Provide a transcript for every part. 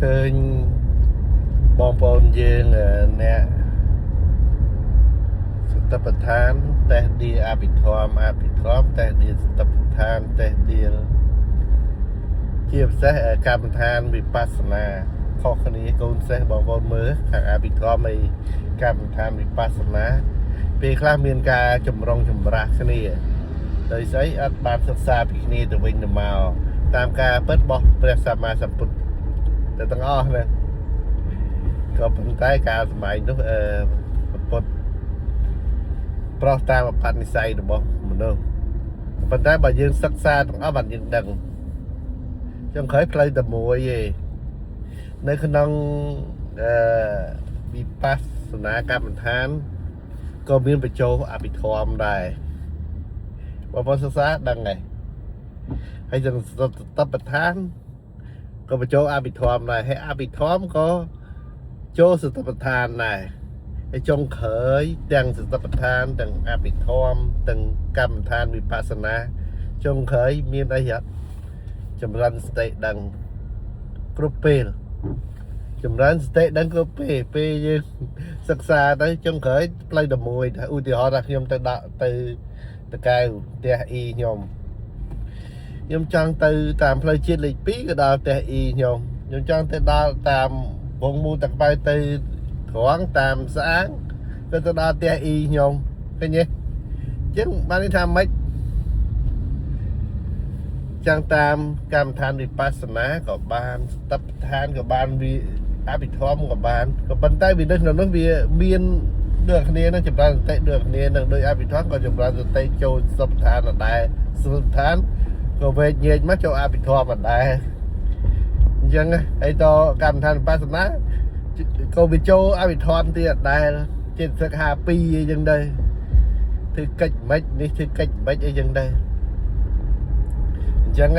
ឃើញបងប្អូនយើងអ្នកសតបដ្ឋានតេះឌីអភិធម្មតេះឌីសតបដ្ឋានតេះឌីជាពិសេសកម្មដ្ឋានវិបស្សនាខុសគ្នាកូនសេះបងប្អូនមើលខាងអភិធម្មឯកម្មដ្ឋានវិបស្សនាពេលខ្លះមានការចម្រុងចម្រាស់គ្នាដោយស្អីអត់បានសិក្សាពីគ្នាទៅវិញទៅមកតាមការពិតរបស់ព្រះសម្មាសម្ពុទ្ធទៅទាំងអស់ហ្នឹងក៏ប៉ុន្តែការសម័យនោះពុទ្ធប្រោះតាមបនិស្ស័យរបស់មនុស្សប៉ុន្តែបើយើងសិក្សាទាំងអស់បានយើងដឹងចុងក្រោយផ្លូវតែមួយឯងនៅក្នុងវិបស្សនាកម្មដ្ឋានក៏មានបញ្ចូលអភិធម្មដែរបងប្អូនសិក្សាដឹងហើយហើយទាំងសតបដ្ឋានក៏បញ្ចូលអភិធម្មដែរហើយអភិធម្មក៏ចូលសតបដ្ឋានដែរហើយចុងក្រោយទាំងសតបដ្ឋានទាំងអភិធម្មទាំងកម្មដ្ឋានវិបស្សនាចុងក្រោយមានអីហ៎ចម្រើនសតិដឹងគ្រប់ពេលចម្រើនសតិដឹងគ្រប់ពេលយើងសិក្សាទៅចុងក្រោយផ្លូវតែមួយឧទាហរណ៍ថាខ្ញុំទៅដាក់ទៅកៅផ្ទះអ៊ីខ្ញុំចង់ទៅតាមផ្លូវជាតិលេខ2ក៏ដល់ផ្ទះអ៊ីខ្ញុំចង់ទៅដល់តាមវងមូតក្បៅទៅត្រង់តាមស្អាងក៏ទៅដល់ផ្ទះអ៊ីខ្ញុំឃើញទេអញ្ចឹងបានន័យថាម៉េចចឹងតាមកម្មដ្ឋានវិបស្សនាក៏បានស្តបដ្ឋានក៏បានវាអភិធម្មក៏បានក៏ប៉ុន្តែវានៅក្នុងនោះវាមានដូចគ្នានឹងចម្រើនសតិដូចគ្នានឹងដោយអភិធម្មក៏ចម្រើនសតិចូលស្តបដ្ឋានដែរស្តបដ្ឋានក៏វែកញែកមកចូលអភិធម្មដែរអញ្ចឹងហើយតកម្មដ្ឋានវិបស្សនាក៏វាចូលអភិធម្មទៀតដែរចេតសិក52អីចឹងដែរធ្វើកិច្ចមិននេះធ្វើកិច្ចមិនអីចឹងដែរអញ្ចឹង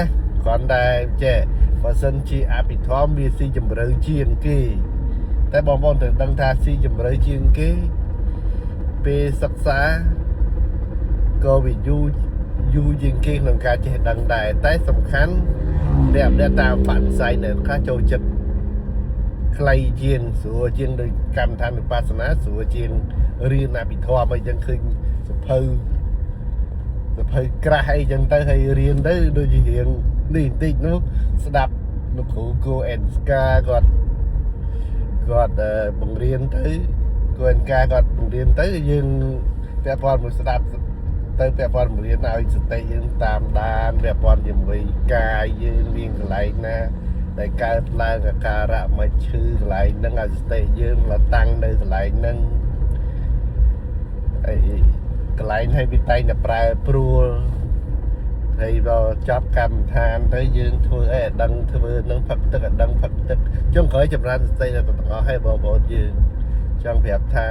គ្រាន់តែចេះបើសិនជាអភិធម្មវាស៊ីជម្រៅជាងគេតែបងប្អូនត្រូវដឹងថាស៊ីជម្រៅជាងគេពេលសិក្សាក៏វាយូរជាងគេក្នុងការចេះដឹងដែរតែសំខាន់អ្នកតាមបនិស្ស័យនៅខ្លះចូលចិត្តខ្លីជាងស្រួលជាងដោយកម្មដ្ឋានវិបស្សនាស្រួលជាងរៀនអភិធម្មអីចឹងឃើញសភៅក្រាស់អីចឹងទៅហើយរៀនទៅដូចជារៀននេះបន្តិចនោះស្ដាប់លោកគ្រូគូអេនស្កាគាត់បង្រៀនទៅគូអេនកាគាត់បង្រៀនទៅយើងពាក់ព័ន្ធមួយស្ដាប់ទៅពាក់ព័ន្ធបង្រៀនឲ្យសតិយើងតាមដានពាក់ព័ន្ធជាមួយកាយយើងមានកន្លែងណាដែលកើតឡើងអាការៈមិនឈឺកន្លែងហ្នឹងឲ្យសតិយើងមកតាំងនៅកន្លែងហ្នឹងហើយកន្លែងឲ្យវាតែងតែប្រែប្រួលហើយដល់ចាប់កម្មដ្ឋានទៅយើងធ្វើអីឲ្យដឹងធ្វើនឹងផឹកទឹកឲ្យដឹងផឹកទឹកចុងក្រោយចម្រើនសតិទៅទាំងអស់ហើយបងប្អូនយើងចង់ប្រាប់ថា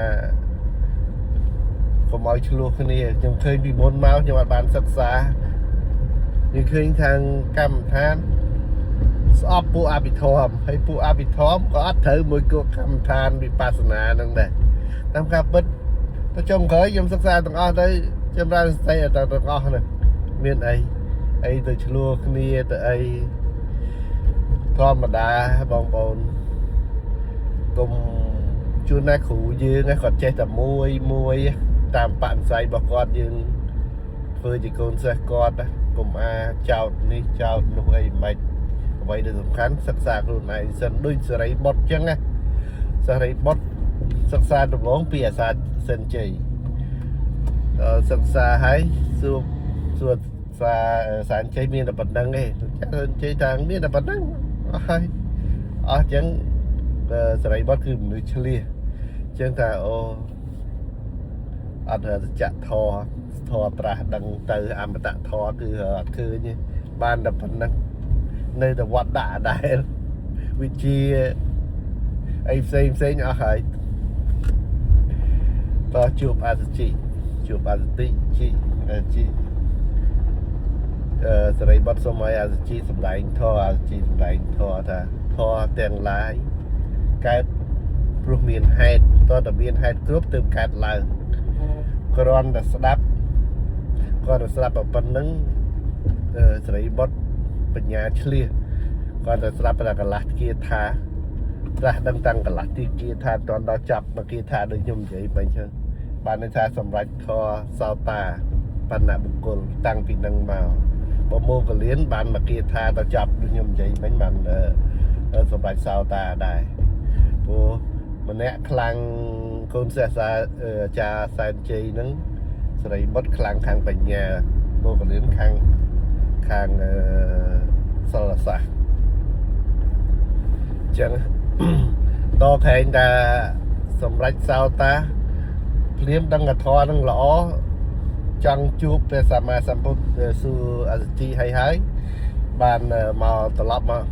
កុំឲ្យឆ្លោះគ្នាខ្ញុំឃើញពីមុនមកខ្ញុំអត់បានសិក្សាខ្ញុំឃើញខាងកម្មដ្ឋានស្អប់ពួកអភិធម្មហើយពួកអភិធម្មក៏អត់ត្រូវមួយគោកម្មដ្ឋានវិបស្សនាហ្នឹងដែរតាមការពិតទៅចុងក្រោយខ្ញុំសិក្សាទាំងអស់ទៅចម្រើនសតិទាំងអស់ហ្នឹងមានអីទៅឆ្លោះគ្នាទៅអីធម្មតាបងប្អូនកុំជួនណាគ្រូយើងគាត់ចេះតែមួយតាមបនិស្ស័យរបស់គាត់យើងធ្វើជាកូនសិស្សគាត់កុំចោតនេះចោតនោះអីមិនអ្វីដែលសំខាន់សិក្សាខ្លួនឯងសិនដូចសេរីបុត្រអញ្ចឹងណាសេរីបុត្រសិក្សាដំឡងពីអាសាសិនជ័យសិក្សាហើយសួរសានជ័យមានតែប៉ុណ្្នឹងឯងជ័យថាមានតែប៉ុណ្្នឹងអស់ហើយអស់អញ្ចឹងសេរីបុត្រគឺមនុស្សឆ្លៀសអញ្ចឹងថាអូអត់សច្ចធម៌ត្រាស់ដឹងទៅអមតៈធម៌គឺអត់ឃើញទេបានតែប៉ុណ្្នឹងនៅតែវត្តដាក់ដែរវិជាអីផ្សេងអស់ហើយតជួបអសជិសេរីបុត្រសូមឲ្យអសជិសម្ដែងធម៌អសជិសម្ដែងធម៌ថាធម៌ទាំងឡាយកើតព្រោះមានហេតុតើតមានហេតុគ្រប់ទើបកើតឡើងគ្រាន់តែស្ដាប់ប៉ុណ្្នឹងសេរីបុត្របញ្ញាឆ្លៀសគាត់តែស្ដាប់តែកន្លះគាថា ត្រាស់ដឹងតាំងកន្លះទីគាថាតនដល់ចាប់មកគាថាដូចខ្ញុំនិយាយបែបចឹងបានន័យថាសម្រាប់ធរសោតាបណ្ណបុគ្គលតាំងពីនឹងមកបើមកលៀនបានមកគាថាដល់ចាប់ដូចខ្ញុំនិយាយមិញបានសម្រាប់សោតាដែរព្រោះម្នាក់ខ្លាំងកូនសិស្សអាចារ្យសែនជ័យហ្នឹងសេរីបុត្រខ្លាំងខាងបញ្ញាមកលៀនខាងសិលសាស្ត្រចឹងតខែងថាសម្រាប់សោតាភ្លាមដឹងកធរនឹងល្អចង់ជួបព្រះសម្មាសម្ពុទ្ធសួរអសជីហើយបានមកត្រឡប់មក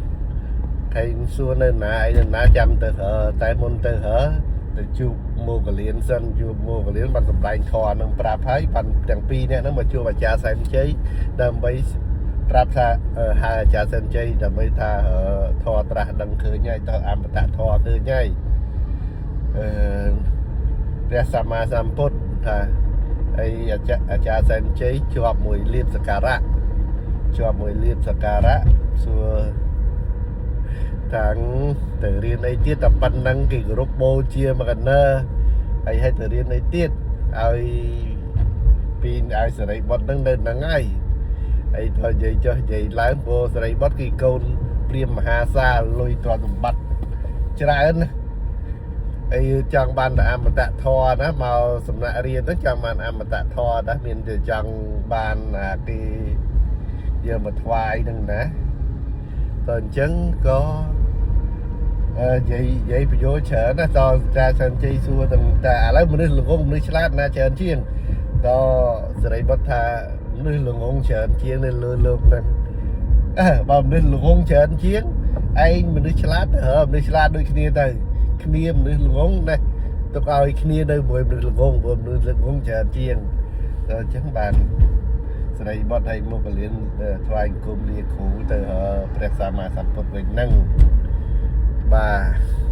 ខែងសួរនៅណាឯណាចាំទៅតែមុនទៅជួបមកលៀនសិនជួបមកលៀនបានសម្ដែងធរនឹងប្រាប់ហើយបានទាំងពីរនាក់ហ្នឹងមកជួបអាចារ្យសែនជ័យដើម្បីប្រាប់ថាហៅអាចារ្យសែនជ័យដើម្បីថាធរត្រាស់ដឹងឃើញហើយទៅអមតៈធរឃើញហើយព្រះសម្មាសម្ពុទ្ធថាអីអាចារ្យសែនជ័យជាប់មួយលៀបសក្ការៈសួរតាំងទៅរៀនអីទៀតតែប៉ុណ្ណឹងគេគោរពបូជាមកកណើហើយឲ្យទៅរៀនអីទៀតឲ្យពីឲ្យសេរីបុត្រនឹងនៅហ្នឹងហើយហើយទៅនិយាយចុះនិយាយឡើងព្រោះសេរីបុត្រគឺកូនព្រាហ្មណ៍មហាសាលលុយទ្រព្យសម្បត្តិច្រើនណាហើយចង់បានតែអមតៈធរណាមកសំណាក់រៀនទៅចង់បានអមតៈធរដែរមានតែចង់បានគេយកមកថ្វាយនឹងណាតើអញ្ចឹងក៏និយាយបញ្យោច្រើនណាតចាសិនជ័យសួរតែឥឡូវមនុស្សល្ងងមនុស្សឆ្លាតណាច្រើនជាងតសេរីបុត្រថាមនុស្សល្ងងច្រើនជាងនៅលើលោកហ្នឹងបើមនុស្សល្ងងច្រើនជាងឯងមនុស្សឆ្លាតទៅមនុស្សឆ្លាតដូចគ្នាទៅគ្នាមនុស្សល្ងងណាទុកឲ្យគ្នានៅមួយមនុស្សល្ងងព្រោះមនុស្សល្ងងច្រើនជាងអញ្ចឹងបានសេរីបុត្រឲ្យមកលៀនថ្វាយអង្គមលាគ្រូទៅព្រះសម្មាសម្ពុទ្ធវិញហ្នឹងបាទ